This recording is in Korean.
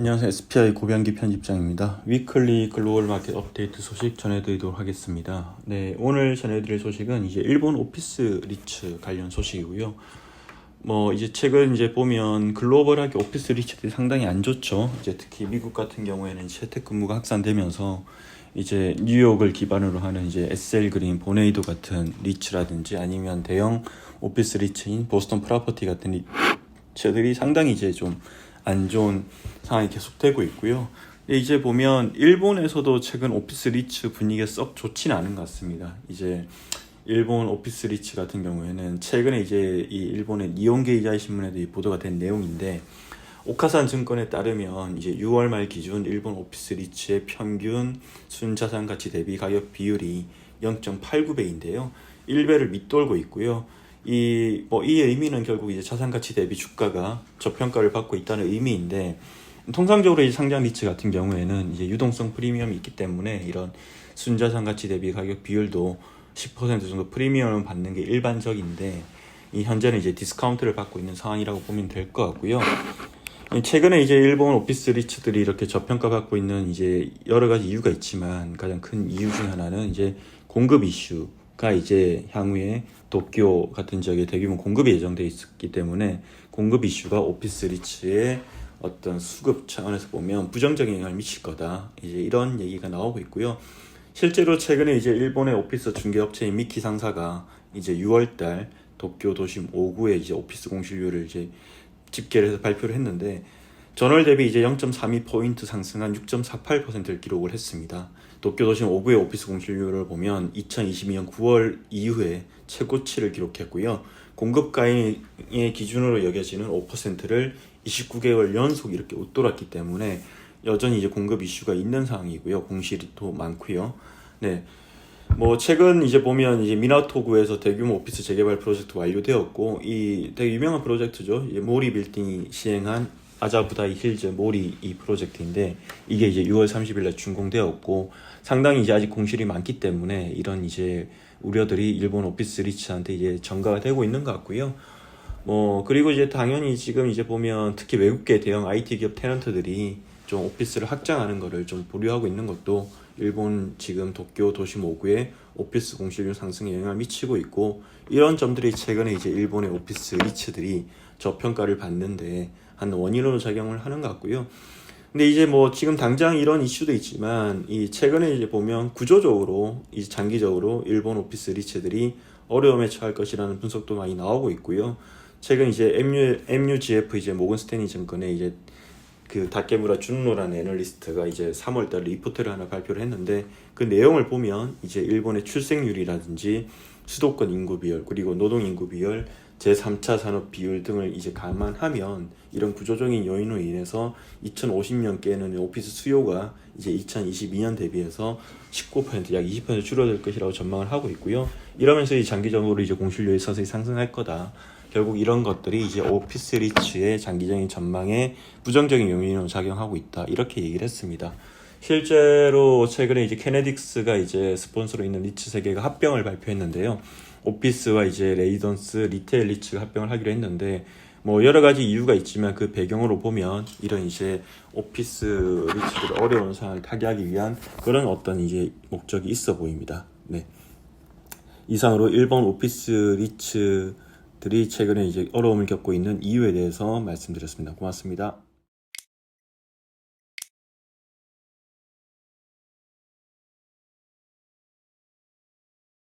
안녕하세요. SPI 고병기 편집장입니다. 위클리 글로벌 마켓 업데이트 소식 전해드리도록 하겠습니다. 네, 오늘 전해드릴 소식은 이제 일본 오피스 리츠 관련 소식이고요. 이제 최근 이제 보면 글로벌하게 오피스 리츠들이 상당히 안 좋죠. 이제 특히 미국 같은 경우에는 재택근무가 확산되면서 이제 뉴욕을 기반으로 하는 이제 SL 그린, 보네이도 같은 리츠라든지 아니면 대형 오피스 리츠인 보스턴 프로퍼티 같은 리츠들이 상당히 이제 좀 안 좋은 상황이 계속되고 있고요. 이제 보면 일본에서도 최근 오피스 리츠 분위기가 썩 좋지는 않은 것 같습니다. 이제 일본 오피스 리츠 같은 경우에는 최근에 이제 이 일본의 니혼게 이자이 신문에도 보도가 된 내용인데, 오카산 증권에 따르면 이제 6월 말 기준 일본 오피스 리츠의 평균 순자산 가치 대비 가격 비율이 0.89배인데요. 1배를 밑돌고 있고요. 이 의미는 결국 이제 자산 가치 대비 주가가 저평가를 받고 있다는 의미인데, 통상적으로 이 상장 리츠 같은 경우에는 이제 유동성 프리미엄이 있기 때문에 이런 순자산 가치 대비 가격 비율도 10% 정도 프리미엄을 받는 게 일반적인데, 이 현재는 이제 디스카운트를 받고 있는 상황이라고 보면 될 것 같고요. 최근에 이제 일본 오피스 리츠들이 이렇게 저평가 받고 있는 이제 여러 가지 이유가 있지만, 가장 큰 이유 중 하나는 이제 공급 이슈가 이제 향후에 도쿄 같은 지역에 대규모 공급이 예정돼 있기 때문에 공급 이슈가 오피스 리츠의 어떤 수급 차원에서 보면 부정적인 영향을 미칠 거다, 이제 이런 얘기가 나오고 있고요. 실제로 최근에 이제 일본의 오피스 중개업체인 미키 상사가 이제 6월달 도쿄 도심 5구의 이제 오피스 공실률을 이제 집계를 해서 발표를 했는데, 전월 대비 이제 0.32포인트 상승한 6.48%를 기록을 했습니다. 도쿄 도심 5구의 오피스 공실률을 보면 2022년 9월 이후에 최고치를 기록했고요. 공급가의 기준으로 여겨지는 5%를 29개월 연속 이렇게 웃돌았기 때문에 여전히 이제 공급 이슈가 있는 상황이고요. 공실도 많고요. 네. 최근 이제 보면 이제 미나토구에서 대규모 오피스 재개발 프로젝트 완료되었고, 이 되게 유명한 프로젝트죠. 모리 빌딩이 시행한 아자부다이 힐즈 모리 이 프로젝트인데, 이게 이제 6월 30일 날 준공되었고, 상당히 이제 아직 공실이 많기 때문에 이런 이제 우려들이 일본 오피스 리츠한테 이제 전가가 되고 있는 것 같고요. 그리고 이제 당연히 지금 이제 보면 특히 외국계 대형 IT 기업 테넌트들이 좀 오피스를 확장하는 거를 좀 보류하고 있는 것도 일본 지금 도쿄 도심 5구의 오피스 공실률 상승에 영향을 미치고 있고, 이런 점들이 최근에 이제 일본의 오피스 리츠들이 저평가를 받는데 한 원인으로 작용을 하는 것 같고요. 근데 이제 지금 당장 이런 이슈도 있지만, 이 최근에 이제 보면 구조적으로 이제 장기적으로 일본 오피스 리츠들이 어려움에 처할 것이라는 분석도 많이 나오고 있고요. 최근 이제 MUGF 이제 모건 스탠리 증권에 이제 그 다케무라 준노라는 애널리스트가 이제 3월달 리포트를 하나 발표를 했는데, 그 내용을 보면 이제 일본의 출생률이라든지 수도권 인구 비율, 그리고 노동 인구 비율, 제3차 산업 비율 등을 이제 감안하면 이런 구조적인 요인으로 인해서 2050년께는 오피스 수요가 이제 2022년 대비해서 19%, 약 20% 줄어들 것이라고 전망을 하고 있고요. 이러면서 이 장기적으로 이제 공실률이 서서히 상승할 거다. 결국 이런 것들이 이제 오피스 리츠의 장기적인 전망에 부정적인 요인으로 작용하고 있다, 이렇게 얘기를 했습니다. 실제로 최근에 이제 케네딕스가 이제 스폰서로 있는 리츠 세계가 합병을 발표했는데요. 오피스와 이제 레이던스, 리테일 리츠가 합병을 하기로 했는데, 여러 가지 이유가 있지만 그 배경으로 보면 이런 이제 오피스 리츠들 어려운 상황을 타개하기 위한 그런 어떤 이제 목적이 있어 보입니다. 네. 이상으로 일본 오피스 리츠들이 최근에 이제 어려움을 겪고 있는 이유에 대해서 말씀드렸습니다. 고맙습니다.